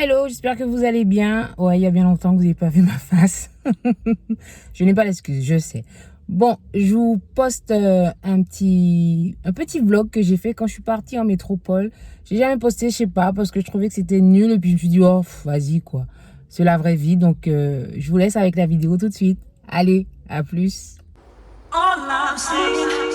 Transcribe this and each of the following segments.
Hello, j'espère que vous allez bien. Ouais, il y a bien longtemps que vous n'avez pas vu ma face. Je n'ai pas l'excuse, je sais. Bon, je vous poste un petit vlog que j'ai fait quand je suis partie en métropole. J'ai jamais posté, je sais pas, parce que je trouvais que c'était nul. Et puis je me suis dit, oh, vas-y, quoi. C'est la vraie vie. Donc, je vous laisse avec la vidéo tout de suite. Allez, à plus. All I'm saying.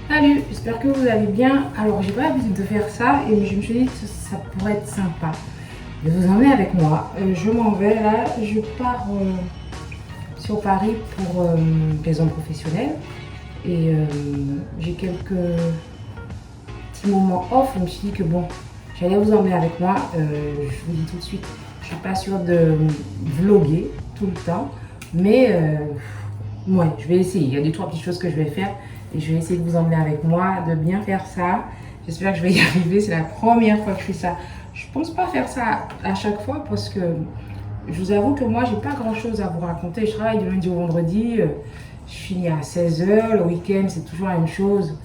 Salut, j'espère que vous allez bien. Alors, j'ai pas l'habitude de faire ça et je me suis dit que ça pourrait être sympa de vous emmener avec moi. Je m'en vais là, je pars sur Paris pour raison professionnelle et j'ai quelques petits moments off. Je me suis dit que bon, j'allais vous emmener avec moi. Je vous dis tout de suite, je suis pas sûre de vlogger tout le temps, mais ouais, je vais essayer. Il y a 2-3 petites choses que je vais faire. Et je vais essayer de vous emmener avec moi, de bien faire ça. J'espère que je vais y arriver. C'est la première fois que je fais ça. Je pense pas faire ça à chaque fois parce que je vous avoue que moi, j'ai pas grand chose à vous raconter. Je travaille du lundi au vendredi. Je finis à 16h. Le week-end, c'est toujours la même chose.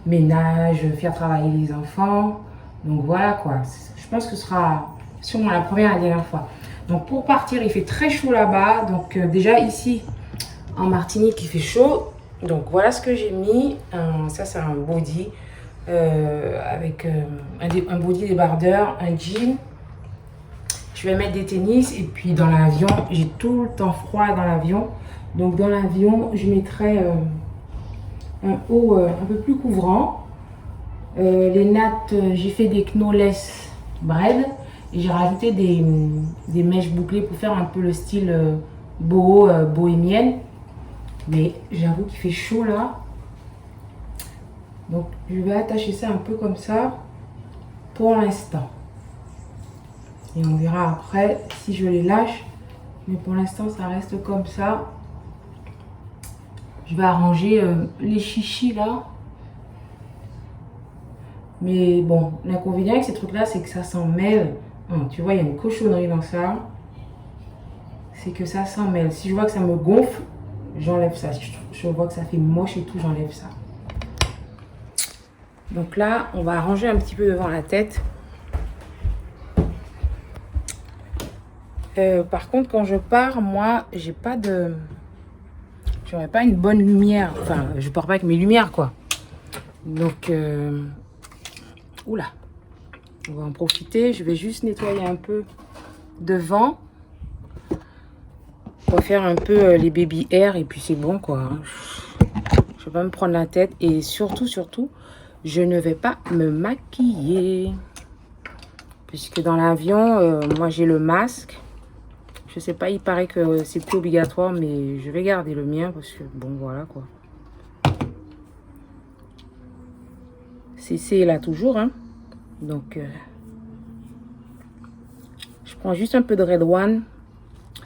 Ménage, faire travailler les enfants. Donc voilà quoi. Je pense que ce sera sûrement la première et la dernière fois. Donc pour partir, il fait très chaud là-bas. Donc déjà ici, en Martinique, il fait chaud. Donc voilà ce que j'ai mis. Ça c'est un body avec un body débardeur, un jean. Je vais mettre des tennis et puis dans l'avion, j'ai tout le temps froid dans l'avion. Donc dans l'avion, je mettrai un haut un peu plus couvrant. Les nattes, j'ai fait des knowless braid et j'ai rajouté des mèches bouclées pour faire un peu le style boho bohémienne. Mais j'avoue qu'il fait chaud là. Donc je vais attacher ça un peu comme ça pour l'instant. Et on verra après si je les lâche. Mais pour l'instant ça reste comme ça. Je vais arranger les chichis là. Mais bon, l'inconvénient avec ces trucs là, c'est que ça s'en mêle. Tu vois, il y a une cochonnerie dans ça. C'est que ça s'en mêle. Si je vois que ça me gonfle, j'enlève ça. Si je vois que ça fait moche et tout, j'enlève ça. Donc là, on va arranger un petit peu devant la tête. Par contre, quand je pars, moi, j'ai pas de... J'aurais pas une bonne lumière. Enfin, je pars pas avec mes lumières, quoi. Donc, oula. On va en profiter. Je vais juste nettoyer un peu devant. On va faire un peu les baby hair et puis c'est bon, quoi. Je vais pas me prendre la tête. Et surtout, je ne vais pas me maquiller. Puisque dans l'avion, moi, j'ai le masque. Je sais pas, il paraît que c'est plus obligatoire, mais je vais garder le mien parce que, bon, voilà, quoi. CC est là toujours, hein. Donc, je prends juste un peu de Red One.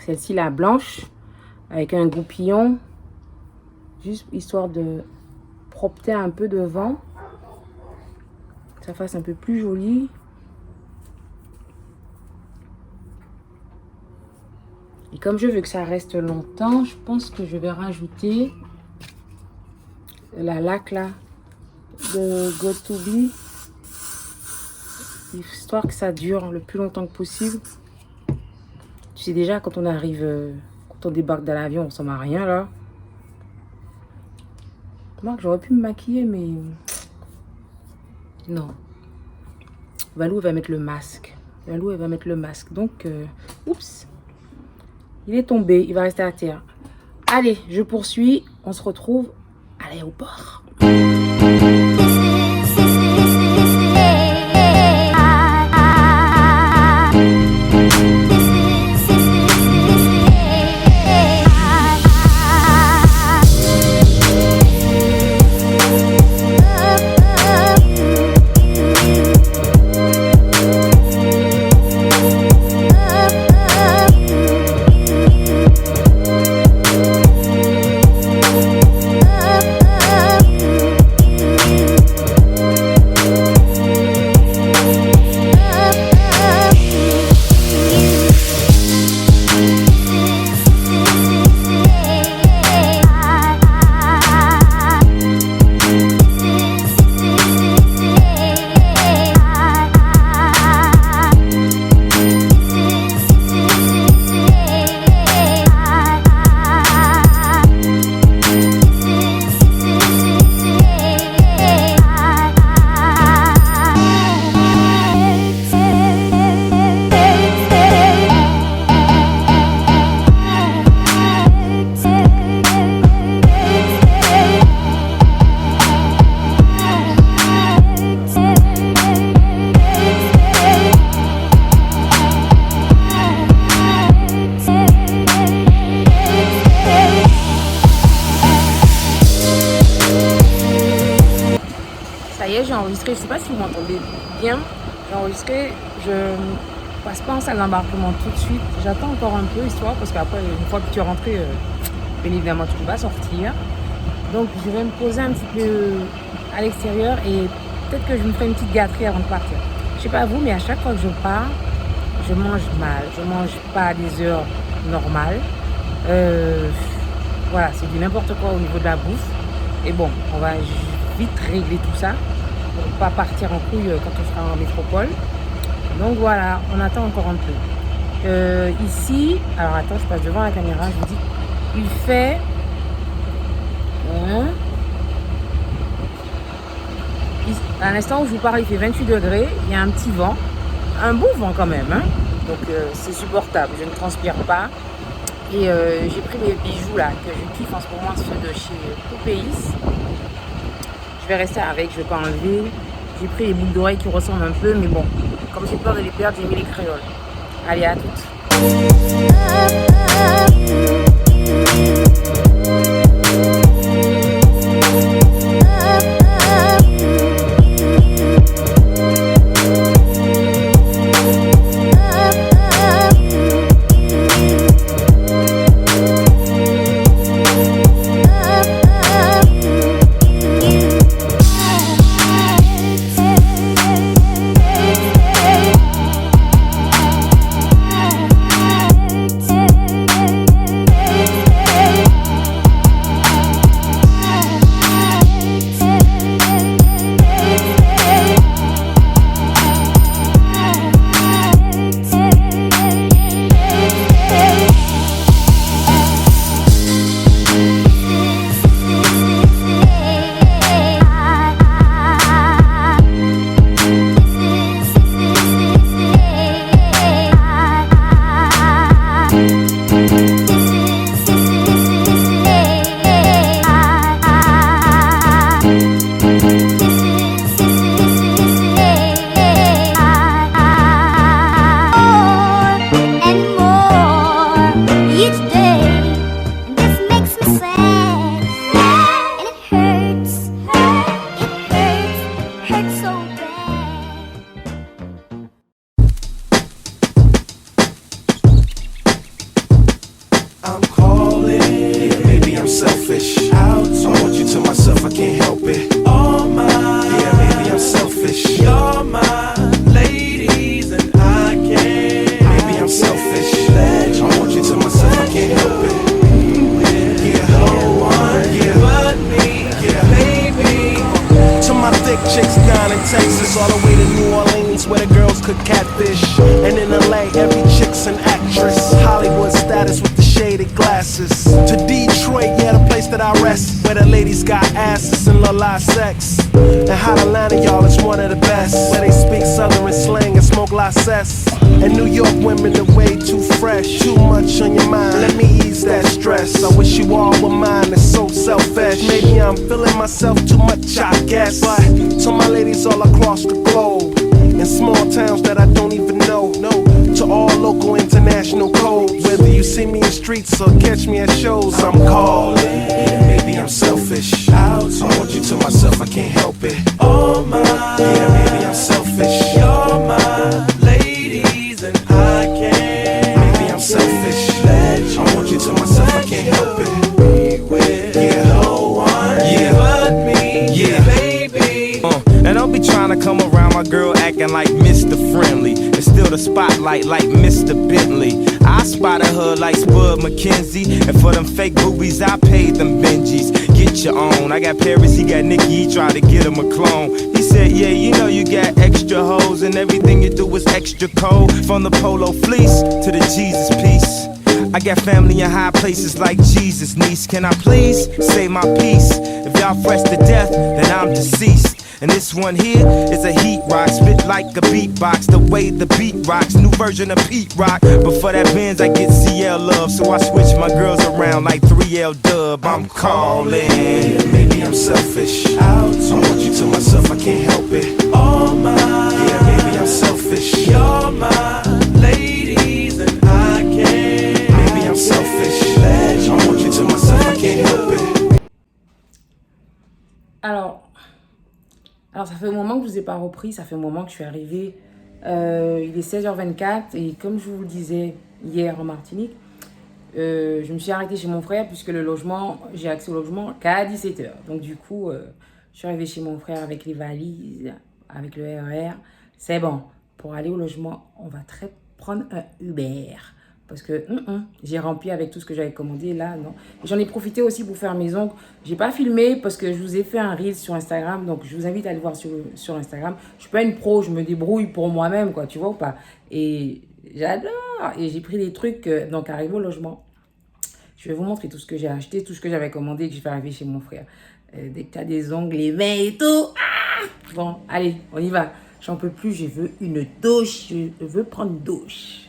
Celle-ci, la blanche, avec un goupillon. Juste histoire de propter un peu devant. Que ça fasse un peu plus joli. Et comme je veux que ça reste longtemps, je pense que je vais rajouter la laque là de Got2b, histoire que ça dure le plus longtemps que possible. Tu sais déjà, quand on arrive, quand on débarque dans l'avion, on ressemble à rien là. Moi, j'aurais pu me maquiller, mais non. Valou, elle va mettre le masque. Valou, elle va mettre le masque. Donc, oups. Il est tombé, il va rester à terre. Allez, je poursuis. On se retrouve à l'aéroport. J'ai enregistré, je sais pas si vous m'entendez bien, j'ai enregistré, je passe pas en salle d'embarquement tout de suite, j'attends encore un peu histoire, parce qu'après une fois que tu es rentré, bien évidemment tu vas sortir, donc je vais me poser un petit peu à l'extérieur et peut-être que je me ferai une petite gâterie avant de partir. Je sais pas vous, mais à chaque fois que je pars, je mange mal, je mange pas à des heures normales, voilà, c'est du n'importe quoi au niveau de la bouffe, et bon, on va vite régler tout ça pour pas partir en couille quand on sera en métropole. Donc voilà, on attend encore un peu. Ici, alors attends, je passe devant la caméra, je vous dis, il fait à l'instant où je vous parle, il fait 28 degrés, il y a un petit vent, un bon vent quand même, hein. Donc c'est supportable, je ne transpire pas. Et j'ai pris les bijoux là que je kiffe en ce moment, ceux de chez Coupéis. Je vais rester avec, je ne vais pas enlever. J'ai pris les boucles d'oreilles qui ressemblent un peu, mais bon, comme j'ai peur de les perdre, j'ai mis les créoles. Allez, à toutes. I'm calling. Yeah, maybe I'm selfish. I want you to myself, I can't help it. All mine. Yeah, maybe I'm selfish. You're my ladies and I can't. Maybe I'm selfish. I want you to myself, I can't help it. Yeah, no one. Yeah, but me. Yeah, baby. To my thick chicks down in Texas, all the way to New Orleans, where the girls could catfish. And in LA, every chick's an actress. Hollywood status with the shaded glasses. To Detroit, yeah, the place that I rest, where the ladies got asses and love live sex. And Hot Atlanta, y'all, is one of the best, where they speak southern slang and smoke la cess. And New York women are way too fresh. Too much on your mind, let me ease that stress. I wish you all were mine, it's so selfish. Maybe I'm feeling myself too much, I guess. But to my ladies all across the globe, in small towns that I don't even know, to all local international codes. Whether you see me in streets or catch me at shows, I'm calling. Maybe I'm selfish. I want you to myself, I can't help it. All mine. Yeah, maybe I'm selfish. You're my ladies and I can't. Maybe I'm selfish. I want you to myself, I can't help it. Be with no one. Yeah, but me. Yeah, baby. And don't be trying to come around my girl acting like Mr. Friendly. And still the spotlight like Mr. Bentley. I spotted her like Spud McKenzie. And for them fake boobies, I paid them Benjis. Get your own. I got Paris, he got Nicki, he tried to get him a clone. He said, yeah, you know you got extra hoes, and everything you do is extra cold. From the polo fleece to the Jesus piece. I got family in high places like Jesus, niece. Can I please say my piece? If y'all fresh to death, then I'm deceased. And this one here is a heat rock, spit like a beatbox, the way the beat rocks, new version of Pete Rock. But for that Benz I get CL love, so I switch my girls around like 3L Dub. I'm calling. Maybe I'm selfish. I want you to myself, I can't help it. All mine. Yeah, maybe I'm selfish. You're my ladies and I can't. Maybe I'm selfish. I want you to myself, I can't help it. Alors, ça fait un moment que je ne vous ai pas repris, ça fait un moment que je suis arrivée. Il est 16h24 et comme je vous le disais hier en Martinique, je me suis arrêtée chez mon frère puisque j'ai accès au logement qu'à 17h. Donc du coup, je suis arrivée chez mon frère avec les valises, avec le RER. C'est bon, pour aller au logement, on va prendre un Uber. Parce que j'ai rempli avec tout ce que j'avais commandé là, non. J'en ai profité aussi pour faire mes ongles. J'ai pas filmé parce que je vous ai fait un reel sur Instagram. Donc je vous invite à aller voir sur Instagram. Je suis pas une pro, je me débrouille pour moi-même, quoi, tu vois ou pas. Et j'adore. Et j'ai pris des trucs, donc arrivé au logement. Je vais vous montrer tout ce que j'ai acheté, tout ce que j'avais commandé et que j'ai fait arriver chez mon frère. Dès que tu as des ongles, les mains et tout. Bon, allez, on y va. J'en peux plus, je veux une douche. Je veux prendre une douche.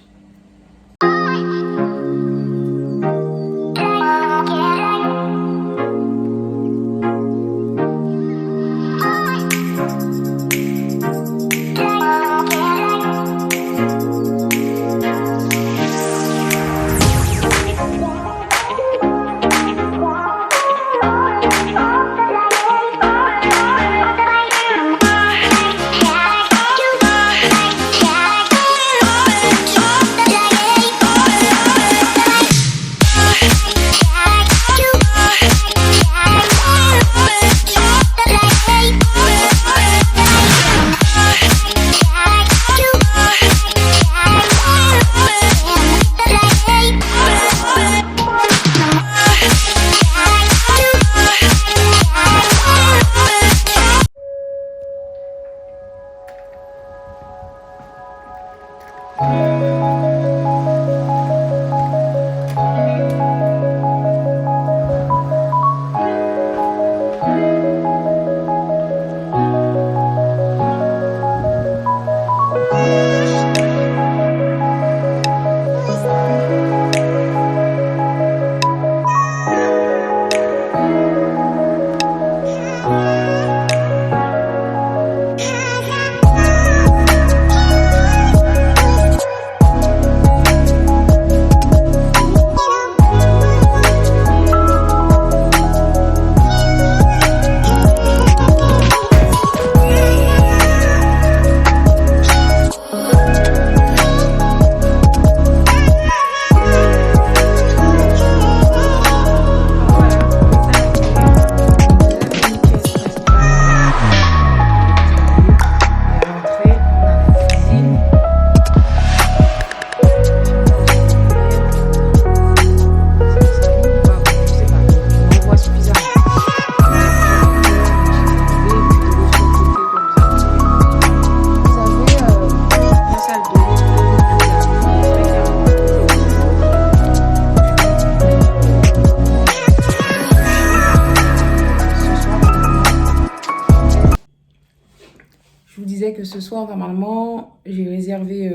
ce soir, normalement, j'ai réservé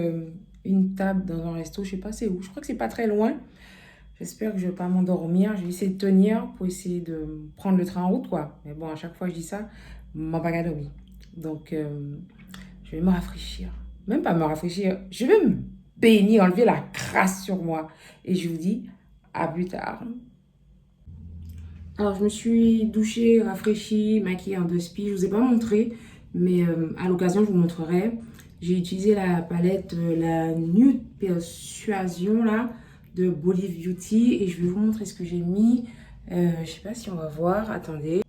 une table dans un resto. Je sais pas c'est où. Je crois que c'est pas très loin. J'espère que je vais pas m'endormir. Je vais essayer de tenir pour essayer de prendre le train en route, quoi. Mais bon, à chaque fois que je dis ça, m'en pas dormi. Donc, je vais me rafraîchir. Même pas me rafraîchir. Je vais me baigner, enlever la crasse sur moi. Et je vous dis à plus tard. Alors, je me suis douchée, rafraîchie, maquillée en 2 spi. Je vous ai pas montré, mais à l'occasion, je vous montrerai. J'ai utilisé la palette, la Nude Persuasion, là, de Bolive Beauty. Et je vais vous montrer ce que j'ai mis. Je sais pas si on va voir. Attendez.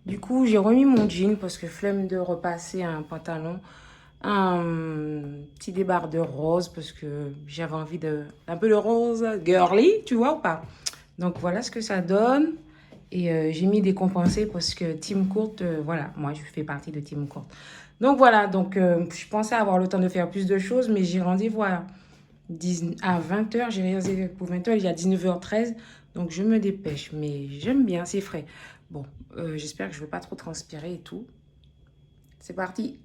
Du coup, j'ai remis mon jean parce que flemme de repasser un pantalon. Un petit débardeur rose parce que j'avais envie d'un peu de rose girly, tu vois ou pas? Donc, voilà ce que ça donne. Et j'ai mis des compensés parce que Team Courte, voilà, moi je fais partie de Team Courte. Donc voilà, donc je pensais avoir le temps de faire plus de choses, mais j'ai rendez-vous à 20h, j'ai réservé pour 20h, il y a 19h13, donc je me dépêche, mais j'aime bien, c'est frais. Bon, j'espère que je ne vais pas trop transpirer et tout. C'est parti!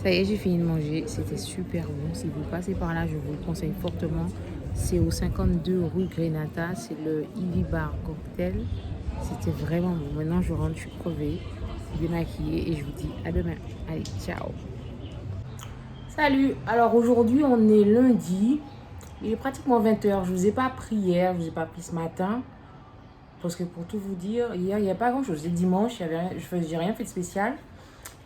Ça y est, j'ai fini de manger. C'était super bon. Si vous passez par là, je vous le conseille fortement. C'est au 52 rue Grenata. C'est le Ivy Bar Cocktail. C'était vraiment bon. Maintenant, je rentre, je suis crevée, démaquillée et je vous dis à demain. Allez, ciao. Salut. Alors aujourd'hui, on est lundi. Il est pratiquement 20h. Je ne vous ai pas pris hier, je ne vous ai pas pris ce matin. Parce que pour tout vous dire, hier, il n'y a pas grand-chose. C'est dimanche, je n'ai rien fait de spécial.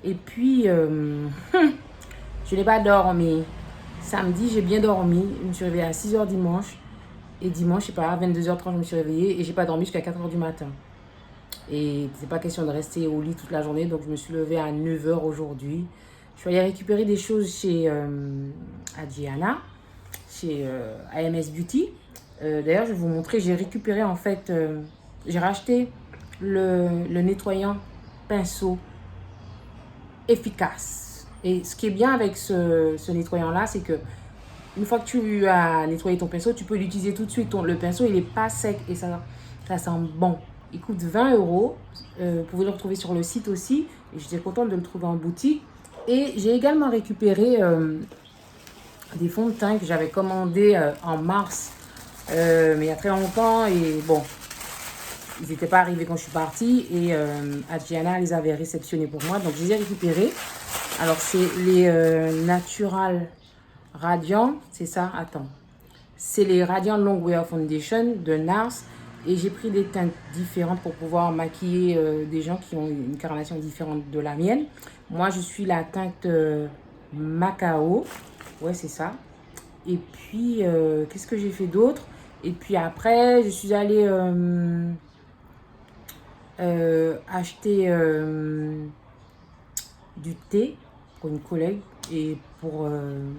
Et puis, je n'ai pas dormi. Samedi, j'ai bien dormi. Je me suis réveillée à 6h dimanche. Et dimanche, je sais pas, à 22h30, je me suis réveillée. Et j'ai pas dormi jusqu'à 4h du matin. Et c'est pas question de rester au lit toute la journée. Donc, je me suis levée à 9h aujourd'hui. Je suis allée récupérer des choses chez Adriana, chez AMS Beauty. D'ailleurs, je vais vous montrer. J'ai récupéré, en fait, j'ai racheté le nettoyant pinceau efficace. Et ce qui est bien avec ce nettoyant là, c'est que une fois que tu as nettoyé ton pinceau, tu peux l'utiliser tout de suite. Le pinceau, il n'est pas sec et ça sent bon. Il coûte 20 €. Vous pouvez le retrouver sur le site aussi. Et j'étais contente de le trouver en boutique. Et j'ai également récupéré des fonds de teint que j'avais commandés en mars, mais il y a très longtemps. Et bon, ils n'étaient pas arrivés quand je suis partie. Et Adriana les avait réceptionnés pour moi. Donc, je les ai récupérés. Alors, c'est les Natural Radiant, c'est ça? Attends. C'est les Radiant Long Wear Foundation de NARS. Et j'ai pris des teintes différentes pour pouvoir maquiller des gens qui ont une carnation différente de la mienne. Moi, je suis la teinte Macao. Ouais, c'est ça. Et puis, qu'est-ce que j'ai fait d'autre? Et puis après, je suis allée acheter du thé pour une collègue et pour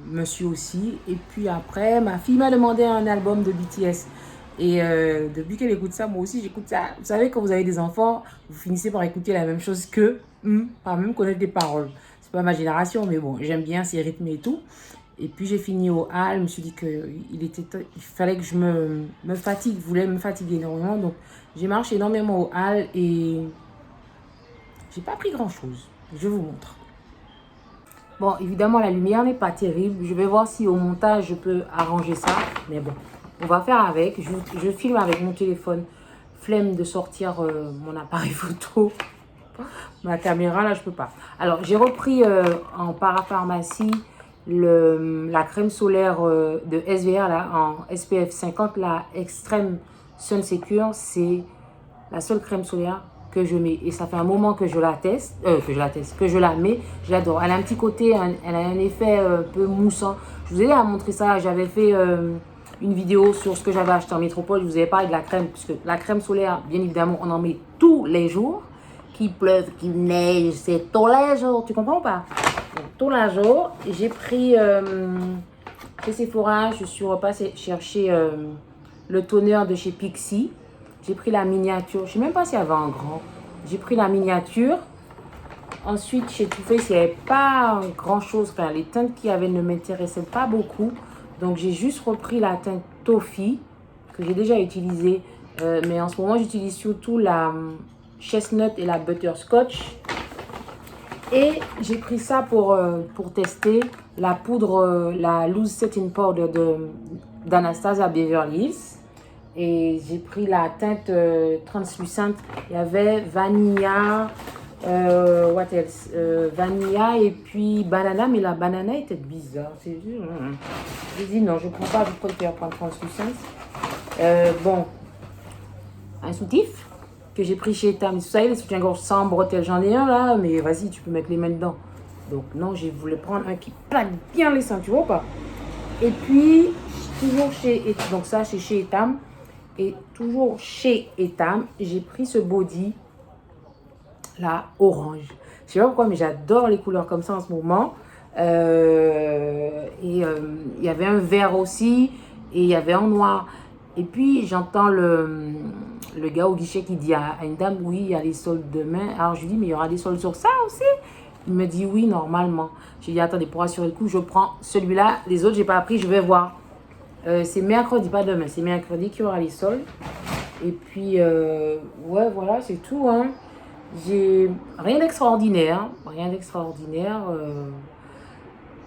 monsieur aussi. Et puis après, ma fille m'a demandé un album de BTS. Et depuis qu'elle écoute ça, moi aussi j'écoute ça. Vous savez, quand vous avez des enfants, vous finissez par écouter la même chose qu'eux, par même connaître des paroles. C'est pas ma génération, mais bon, j'aime bien ces rythmes et tout. Et puis j'ai fini au hall, je me suis dit qu'il fallait que je me fatigue, je voulais me fatiguer énormément. Donc j'ai marché énormément au hall et j'ai pas pris grand chose. Je vous montre. Bon, évidemment, la lumière n'est pas terrible. Je vais voir si au montage, je peux arranger ça. Mais bon, on va faire avec. Je filme avec mon téléphone. Flemme de sortir mon appareil photo. Ma caméra, là, je peux pas. Alors, j'ai repris en parapharmacie la crème solaire de SVR, là, en SPF 50, la Extreme Sun Secure. C'est la seule crème solaire que je mets. Et ça fait un moment que je la teste, que je la mets. Je l'adore. Elle a un petit côté, elle a un effet un peu moussant. Je vous ai déjà montré ça. J'avais fait une vidéo sur ce que j'avais acheté en métropole. Je vous avais parlé de la crème, puisque la crème solaire, bien évidemment, on en met tous les jours. Qu'il pleuve, qu'il neige, c'est tous les jours. Tu comprends ou pas? Donc, tous les jours. J'ai pris chez Sephora, je suis repassée chercher le toner de chez Pixi. J'ai pris la miniature. Je ne sais même pas s'il y avait un grand. J'ai pris la miniature. Ensuite, chez Too Faced, il n'y avait pas grand-chose. Enfin, les teintes qu'il y avait ne m'intéressaient pas beaucoup. Donc, j'ai juste repris la teinte Toffee que j'ai déjà utilisée. Mais en ce moment, j'utilise surtout la Chestnut et la Butterscotch. Et j'ai pris ça pour tester la poudre, la Loose Setting Powder d'Anastasia Beverly Hills. Et j'ai pris la teinte translucente. Il y avait vanilla, what else? Vanilla et puis banana, mais la banana était bizarre. J'ai dit non, je ne prends pas, je préfère prendre translucente. Bon, un soutif que j'ai pris chez Etam. Vous savez, les soutiens-gorge sans bretelles, j'en ai un là, mais vas-y, tu peux mettre les mains dedans. Donc non, je voulais prendre un qui plaque bien les seins, tu vois pas? Et puis, toujours chez Etam, donc ça c'est chez Etam. Et toujours chez Etam, j'ai pris ce body là, orange. Je sais pas pourquoi, mais j'adore les couleurs comme ça en ce moment. Il y avait un vert aussi et il y avait en noir. Et puis, j'entends le gars au guichet qui dit à une dame, oui, il y a les soldes demain. Alors, je lui dis, mais il y aura des soldes sur ça aussi? Il me dit, oui, normalement. J'ai dit, attendez, pour assurer le coup, je prends celui-là. Les autres, j'ai pas appris, je vais voir. C'est mercredi, pas demain, c'est mercredi qu'il y aura les soldes. Et puis, ouais, voilà, c'est tout. Hein. J'ai rien d'extraordinaire. Rien d'extraordinaire.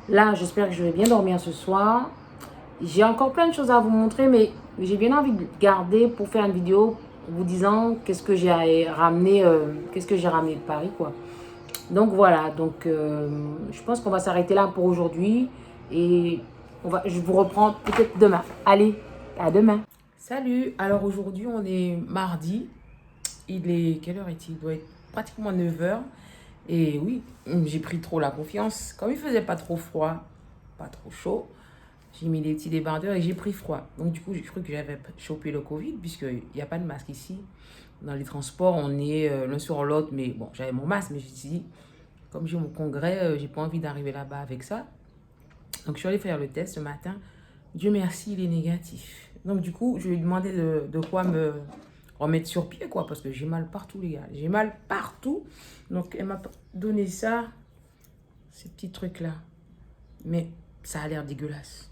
Là, j'espère que je vais bien dormir ce soir. J'ai encore plein de choses à vous montrer, mais j'ai bien envie de garder pour faire une vidéo vous disant qu'est-ce que j'ai ramené, de Paris, quoi. Donc voilà, donc je pense qu'on va s'arrêter là pour aujourd'hui et je vous reprends peut-être demain. Allez, à demain. Salut, alors aujourd'hui on est mardi, quelle heure est-il? Il doit être pratiquement 9 h. Et oui, j'ai pris trop la confiance. Comme il faisait pas trop froid, pas trop chaud, j'ai mis des petits débardeurs et j'ai pris froid. Donc du coup, j'ai cru que j'avais chopé le Covid puisqu'il n'y a pas de masque ici. Dans les transports, on est l'un sur l'autre. Mais bon, j'avais mon masque, mais je me suis dit, comme j'ai mon congrès, j'ai pas envie d'arriver là-bas avec ça. Donc je suis allée faire le test ce matin. Dieu merci, il est négatif. Donc du coup, je lui ai demandé de quoi me remettre sur pied, quoi, parce que j'ai mal partout, les gars. J'ai mal partout. Donc elle m'a donné ça, ces petits trucs-là. Mais ça a l'air dégueulasse.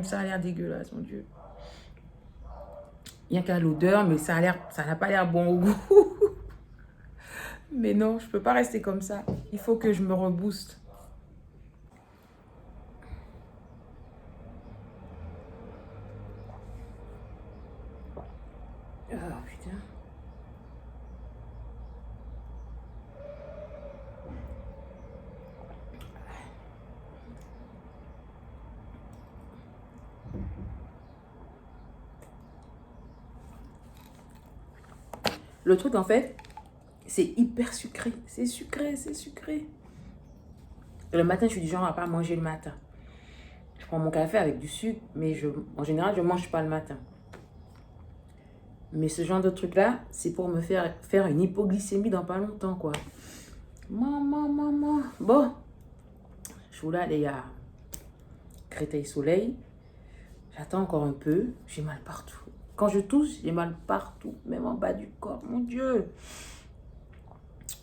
Ça a l'air dégueulasse, mon Dieu. Il n'y a qu'à l'odeur, mais ça n'a pas l'air bon au goût. Mais non, je ne peux pas rester comme ça. Il faut que je me rebooste. Oh putain. Le truc, en fait, c'est hyper sucré. C'est sucré, c'est sucré. Et le matin, je suis du genre à pas manger le matin. Je prends mon café avec du sucre, mais en général, je ne mange pas le matin. Mais ce genre de truc-là, c'est pour me faire une hypoglycémie dans pas longtemps, quoi. Maman. Bon, je voulais aller à Créteil-Soleil. J'attends encore un peu. J'ai mal partout. Quand je tousse, j'ai mal partout. Même en bas du corps. Mon Dieu.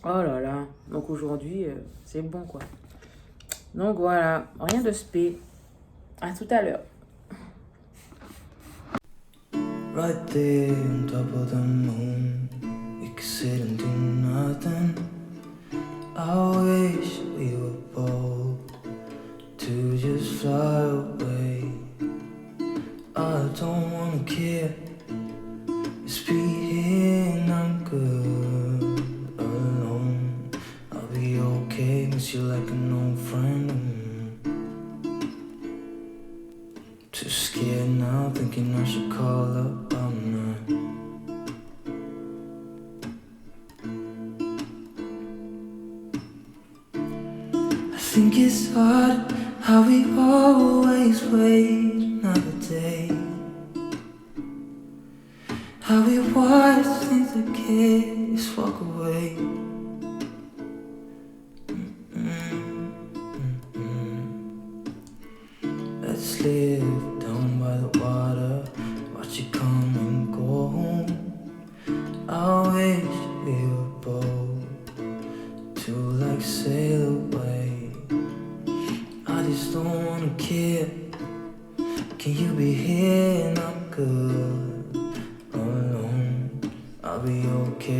Oh là là. Donc aujourd'hui, c'est bon, quoi. Donc voilà. Rien de spé. À tout à l'heure. Right there on top of the moon, we could sit and do nothing. I wish we were bold to just fly away. I don't wanna care, just be here and I'm good alone. I'll be okay, miss you like an old friend. Too scared now, thinking I should call up, I'm not. I think it's odd how we always wait another day. How we watch things that kids walk away. Let's live down by the water, watch it come and go home. I wish we were bold to like sail away. I just don't wanna care. Can you be here and I'm good alone? I'll be okay.